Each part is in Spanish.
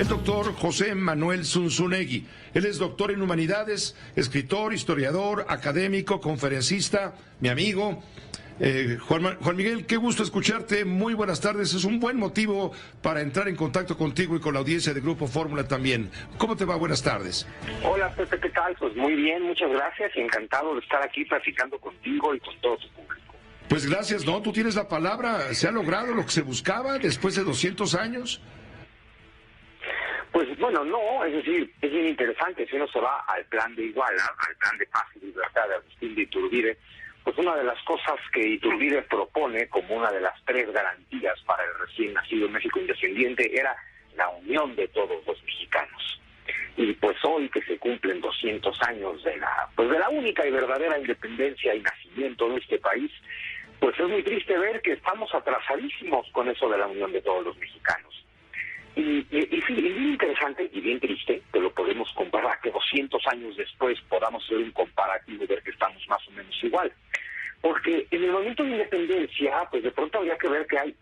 el doctor José Manuel Zunzunegui. Él es doctor en humanidades, escritor, historiador, académico, conferencista, mi amigo. Juan Miguel, qué gusto escucharte, muy buenas tardes, es un buen motivo para entrar en contacto contigo y con la audiencia de Grupo Fórmula también. ¿Cómo te va? Buenas tardes. Hola Pepe, ¿qué tal? Pues muy bien, muchas gracias y encantado de estar aquí platicando contigo y con todo tu público. Pues gracias, ¿no? Tú tienes la palabra, ¿se ha logrado lo que se buscaba después de 200 años? Pues bueno, no, es decir, es bien interesante, si uno se va al plan de Iguala, al plan de paz y libertad de Agustín de Iturbide, pues una de las cosas que Iturbide propone como una de las 3 garantías para el recién nacido México independiente era la unión de todos los mexicanos. Y pues hoy que se cumplen 200 años de la única y verdadera independencia y nacimiento de este país, pues es muy triste ver que estamos atrasadísimos con eso de la unión de todos los mexicanos. Y bien interesante y bien triste que lo podemos comparar, que 200 años después podamos hacer un comparativo y ver que estamos más o menos igual. Porque en el momento de independencia, pues de pronto habría que ver que hay...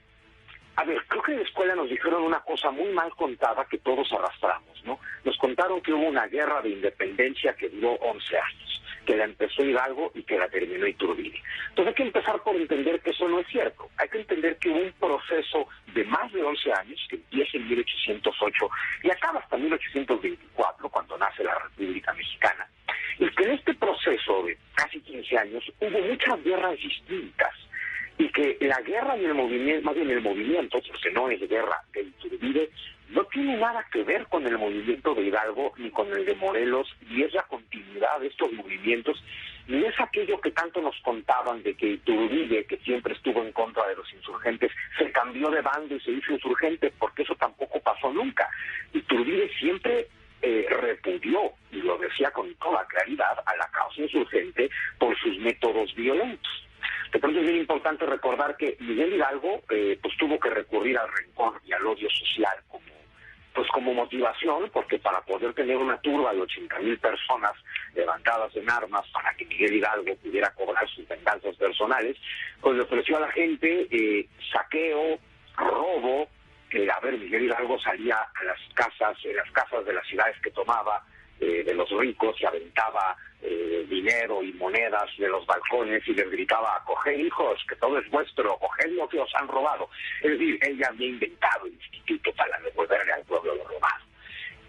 A ver, creo que en la escuela nos dijeron una cosa muy mal contada que todos arrastramos, ¿no? Nos contaron que hubo una guerra de independencia que duró 11 años, que la empezó Hidalgo y que la terminó Iturbide. Entonces hay que empezar por entender que eso no es cierto. Hay que entender que hubo un proceso de más de 11 años, que empieza en 1808 y acaba hasta 1824, cuando nace la República Mexicana. Y que en este proceso de casi 15 años hubo muchas guerras distintas. Y que la guerra y el movimiento, más bien el movimiento, porque no es guerra de Iturbide, no tiene nada que ver con el movimiento de Hidalgo ni con el de Morelos, y es la continuidad de estos movimientos, y es aquello que tanto nos contaban de que Iturbide, que siempre estuvo en contra de los insurgentes, se cambió de bando y se hizo insurgente, porque eso tampoco pasó nunca. Iturbide siempre repudió, y lo decía con toda claridad, a la causa insurgente por sus métodos violentos. De pronto es bien importante recordar que Miguel Hidalgo pues tuvo que recurrir al rencor y al odio social como motivación, porque para poder tener una turba de 80,000 personas levantadas en armas para que Miguel Hidalgo pudiera cobrar sus venganzas personales, pues le ofreció a la gente saqueo, robo. Miguel Hidalgo salía a las casas de las ciudades que tomaba, de los ricos, y aventaba dinero y monedas de los balcones y les gritaba: coged, hijos, que todo es vuestro, coged lo que os han robado. Es decir, él ya había inventado el instituto para devolverle al pueblo lo robado.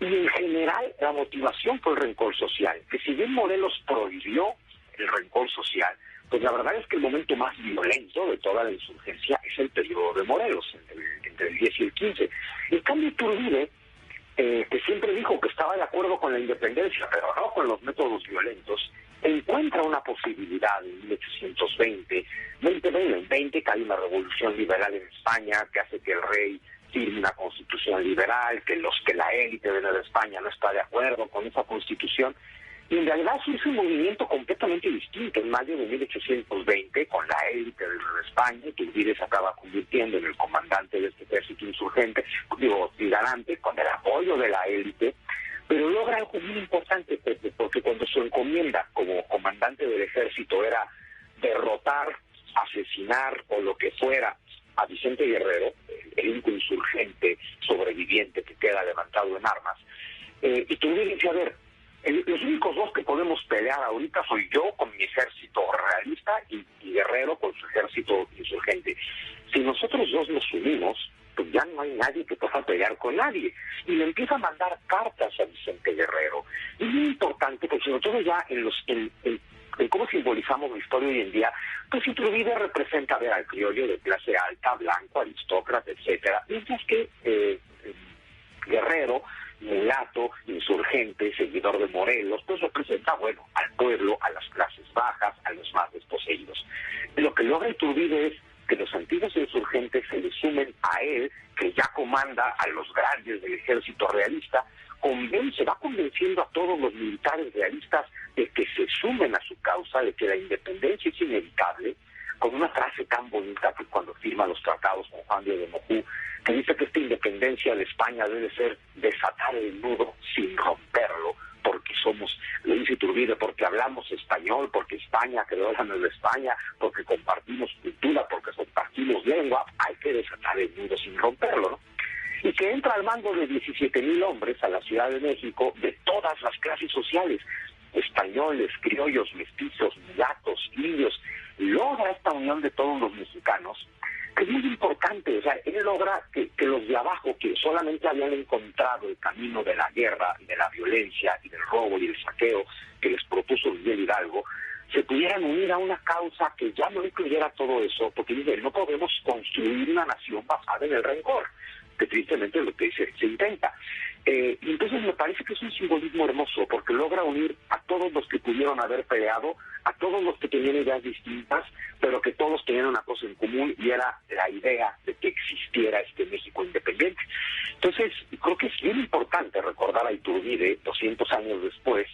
Y en general la motivación fue el rencor social, que si bien Morelos prohibió el rencor social, pues la verdad es que el momento más violento de toda la insurgencia es el periodo de Morelos, entre el 10 y el 15. En cambio, Iturbide, que siempre dijo que estaba de acuerdo con la independencia, pero no con los métodos violentos, encuentra una posibilidad en 1820, en 20 que hay una revolución liberal en España que hace que el rey firme una constitución liberal, que la élite de Nueva España no está de acuerdo con esa constitución, y en realidad surge un movimiento completamente distinto. En mayo de 1820, con la élite de Nueva España, Iturbide se acaba convirtiendo en el comandante de este ejército insurgente, itinerante, con el apoyo de la élite, pero logra algo muy importante, porque cuando su encomienda como comandante del ejército era derrotar, asesinar o lo que fuera a Vicente Guerrero, el único insurgente sobreviviente que queda levantado en armas, Iturbide dice: a ver, los únicos dos que podemos pelear ahorita soy yo con mi ejército realista y Guerrero con su ejército insurgente. Si nosotros dos nos unimos, pues ya no hay nadie que pueda pelear con nadie. Y le empieza a mandar cartas a Vicente Guerrero. Y es muy importante, porque sobre todo ya en cómo simbolizamos la historia hoy en día, pues Iturbide representa al criollo de clase alta, blanco, aristócrata, etcétera, mientras que Guerrero, mulato, insurgente, seguidor de Morelos, pues representa, al pueblo, a las clases bajas, a los más desposeídos. Lo que logra Iturbide es que los antiguos insurgentes se le sumen a él, que ya comanda a los grandes del ejército realista, va convenciendo a todos los militares realistas de que se sumen a su causa, de que la independencia es inevitable, con una frase tan bonita que cuando firma los tratados con Juan de Mojú, que dice que esta independencia de España debe ser desatar el nudo sin romperlo, porque lo dice Iturbide, porque hablamos español, porque España creó la Nueva España, porque compartimos cultura, porque compartimos lengua, hay que desatar el nudo sin romperlo, ¿no? y que entra al mando de 17,000 hombres a la Ciudad de México de todas las clases sociales, españoles, criollos, mestizos, mulatos, indios, logra esta unión de todos los mexicanos, que es muy importante. O sea, él logra que los de abajo, que solamente habían encontrado el camino de la guerra, de la violencia y del robo y el saqueo que les propuso Miguel Hidalgo, se pudieran unir a una causa que ya no incluyera todo eso, porque dice, no podemos construir una nación basada en el rencor, que tristemente es lo que se intenta. Y entonces me parece que es un simbolismo hermoso, porque logra unir a todos los que pudieron haber peleado, a todos los que tenían ideas distintas, pero que todos tenían una cosa en común, y era la idea de que existiera este México independiente. Entonces, creo que es bien importante recordar a Iturbide 200 años después,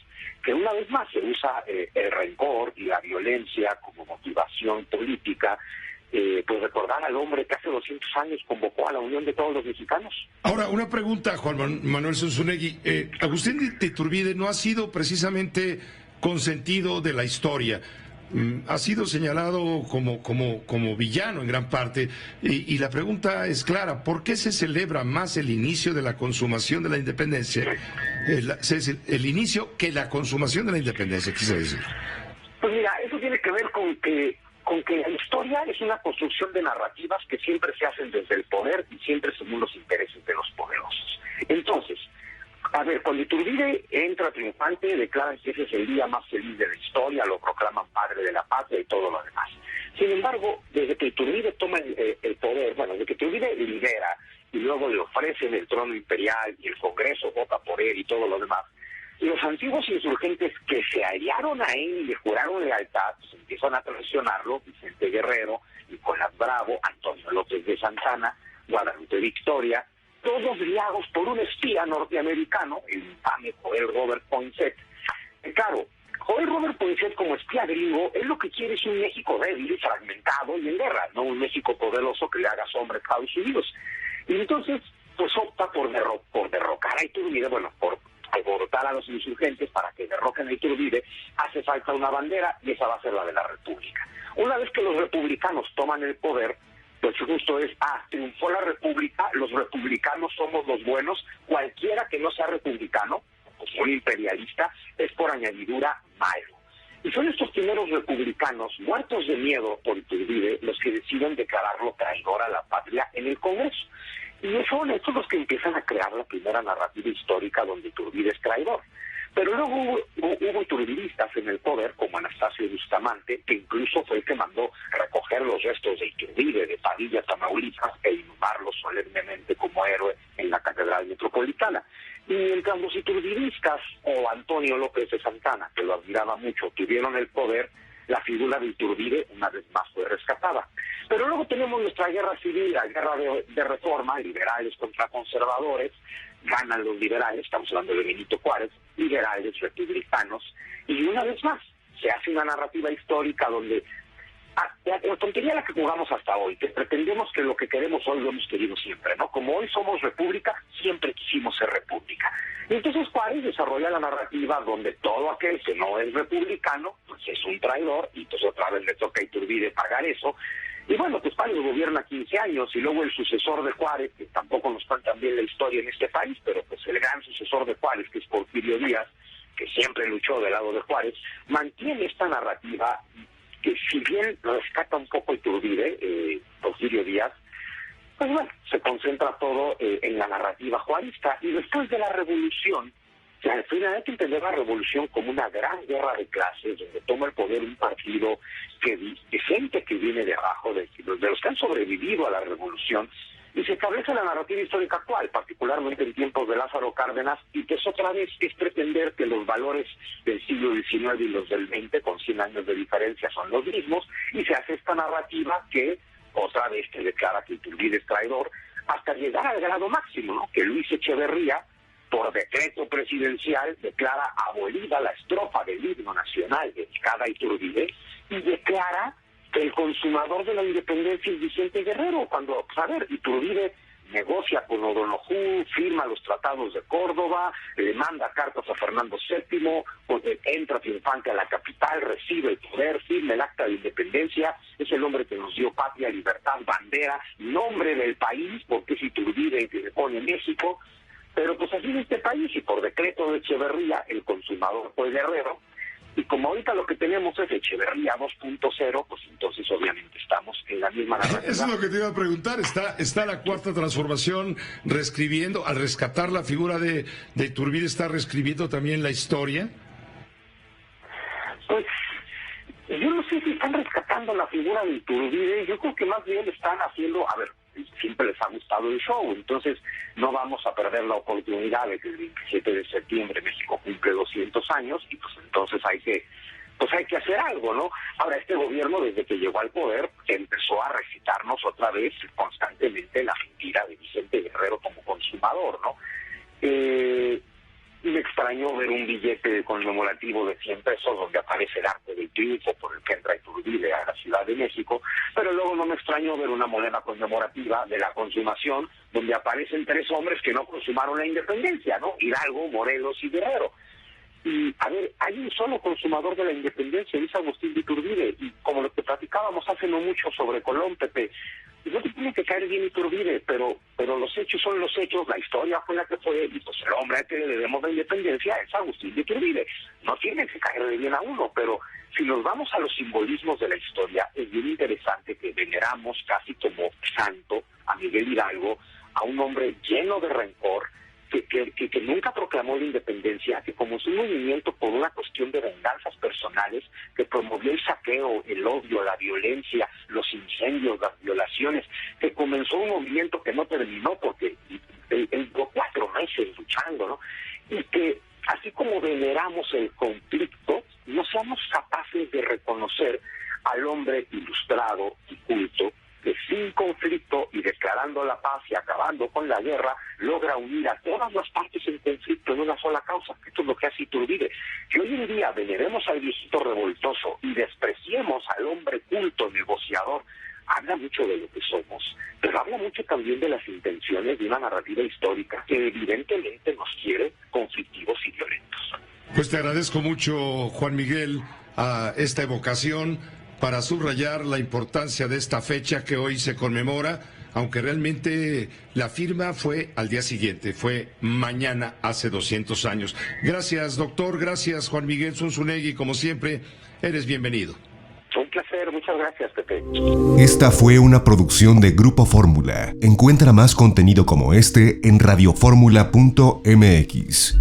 que una vez más se usa el rencor y la violencia como motivación política, pues recordar al hombre que hace 200 años convocó a la unión de todos los mexicanos. Ahora, una pregunta, Juan Manuel Zunzunegui. Agustín de Iturbide no ha sido precisamente consentido de la historia. Ha sido señalado como villano en gran parte, y la pregunta es clara: ¿por qué se celebra más el inicio de la consumación de la independencia? El inicio que la consumación de la independencia, quise decir. Pues mira, eso tiene que ver con que la historia es una construcción de narrativas que siempre se hacen desde el poder y siempre según los intereses de los poderosos. Entonces, a ver, cuando Iturbide entra triunfante, declaran que ese es el día más feliz de la historia, lo proclaman padre de la patria y todo lo demás. Sin embargo, desde que Iturbide toma el poder, bueno, desde que Iturbide lidera y luego le ofrecen el trono imperial y el Congreso vota por él y todo lo demás, los antiguos insurgentes que se aliaron a él y le juraron lealtad, pues empiezan a traicionarlo: Vicente Guerrero, Nicolás Bravo, Antonio López de Santana, Guadalupe Victoria, todos guiados por un espía norteamericano, el infame Joel Robert Poinsett. Claro, Joel Robert Poinsett, como espía gringo, él lo que quiere es un México débil, fragmentado y en guerra, no un México poderoso que le haga sombra a Estados Unidos. Y entonces, pues opta por derrocar a Iturbide, bueno, por alborotar a los insurgentes para que derroquen a Iturbide. Hace falta una bandera y esa va a ser la de la República. Una vez que los republicanos toman el poder, pues justo es, triunfó la República, los republicanos somos los buenos, cualquiera que no sea republicano, como un imperialista, es por añadidura malo. Y son estos primeros republicanos, muertos de miedo por Iturbide, los que deciden declararlo traidor a la patria en el Congreso. Y son estos los que empiezan a crear la primera narrativa histórica donde Iturbide es traidor. Pero luego hubo iturbidistas en el poder, como Anastasio Bustamante, que incluso fue el que mandó recoger los restos de Iturbide, de Padilla, Tamaulipas, e inhumarlos solemnemente como héroe en la Catedral Metropolitana. Y mientras los iturbidistas, o Antonio López de Santana, que lo admiraba mucho, tuvieron el poder, la figura de Iturbide una vez más fue rescatada. Pero luego tenemos nuestra guerra civil, la guerra de reforma, liberales contra conservadores. Ganan los liberales, estamos hablando de Benito Juárez, liberales, republicanos, y una vez más se hace una narrativa histórica donde la tontería a la que jugamos hasta hoy, que pretendemos que lo que queremos hoy lo hemos querido siempre, ¿no? Como hoy somos república, siempre quisimos ser república. Y entonces Juárez desarrolla la narrativa donde todo aquel que no es republicano, pues es un traidor, y pues otra vez le toca a Iturbide pagar eso. Y bueno, pues Juárez gobierna 15 años, y luego el sucesor de Juárez, que tampoco nos cuentan bien la historia en este país, pero pues el gran sucesor de Juárez, que es Porfirio Díaz, que siempre luchó del lado de Juárez, mantiene esta narrativa que, si bien rescata un poco Iturbide, Porfirio Díaz, pues bueno, se concentra todo en la narrativa juarista. Y después de la revolución, al final hay que entender la revolución como una gran guerra de clases, donde toma el poder un partido de gente que viene de abajo, de los que han sobrevivido a la revolución, y se establece la narrativa histórica actual, particularmente en tiempos de Lázaro Cárdenas, y que eso otra vez es pretender que los valores del siglo XIX y los del XX, con 100 años de diferencia, son los mismos, y se hace esta narrativa que otra vez te declara que Iturbide es traidor, hasta llegar al grado máximo, ¿no? Que Luis Echeverría, por decreto presidencial, declara abolida la estrofa del himno nacional dedicada a Iturbide y declara que el consumador de la independencia es Vicente Guerrero, cuando, pues a ver, Iturbide negocia con O'Donoghue, firma los tratados de Córdoba, le manda cartas a Fernando VII, entra triunfante a la capital, recibe el poder, firma el acta de independencia, es el hombre que nos dio patria, libertad, bandera, nombre del país, porque es Iturbide el que le pone México, pero pues así es este país, y por decreto de Echeverría, el consumador fue Guerrero, y como ahorita lo que tenemos es Echeverría 2.0, pues entonces obviamente estamos en la misma narrativa. Eso es lo que te iba a preguntar. ¿Está la cuarta transformación reescribiendo, al rescatar la figura de Iturbide, está reescribiendo también la historia? Pues yo no sé si están rescatando la figura de Iturbide, yo creo que más bien están haciendo, a ver, siempre les ha gustado el show, entonces no vamos a perder la oportunidad de que el 27 de septiembre México cumple 200 años y pues entonces hay que hacer algo, ¿no? Ahora, este gobierno, desde que llegó al poder, empezó a recitarnos otra vez constantemente la mentira de Vicente Guerrero como consumador, ¿no? Me extrañó ver un billete conmemorativo de 100 pesos donde aparece el Arco del Triunfo por el que entra Iturbide a la Ciudad de México, pero luego no me extrañó ver una moneda conmemorativa de la consumación donde aparecen 3 hombres que no consumaron la independencia, ¿no? Hidalgo, Morelos y Guerrero. Y, a ver, hay un solo consumador de la independencia, es Agustín de Iturbide, y como lo que platicábamos hace no mucho sobre Colón, Pepe, no te tiene que caer bien Iturbide, pero los hechos son los hechos, la historia fue la que fue, y pues el hombre al que le debemos la independencia es Agustín de Iturbide. No tiene que caerle bien a uno, pero si nos vamos a los simbolismos de la historia, es bien interesante que veneramos casi como santo a Miguel Hidalgo, a un hombre lleno de rencor, que nunca proclamó la independencia, que comenzó un movimiento por una cuestión de venganzas personales, que promovió el saqueo, el odio, la violencia, los incendios, las violaciones, que comenzó un movimiento que no terminó porque él duró 4 meses luchando, ¿no? Y que así como veneramos el conflicto, no seamos capaces de reconocer al hombre ilustrado y culto que sin conflicto y declarando la paz y acabando con la guerra, logra unir a todas las partes en conflicto en una sola causa. Esto es lo que hace Iturbide. Que hoy en día veneremos al viejito revoltoso y despreciemos al hombre culto, negociador, habla mucho de lo que somos, pero habla mucho también de las intenciones de una narrativa histórica que evidentemente nos quiere conflictivos y violentos. Pues te agradezco mucho, Juan Miguel, a esta evocación para subrayar la importancia de esta fecha que hoy se conmemora, aunque realmente la firma fue al día siguiente, fue mañana hace 200 años. Gracias, doctor, gracias, Juan Miguel Zunzunegui, como siempre, eres bienvenido. Un placer, muchas gracias, Pepe. Esta fue una producción de Grupo Fórmula. Encuentra más contenido como este en radioformula.mx.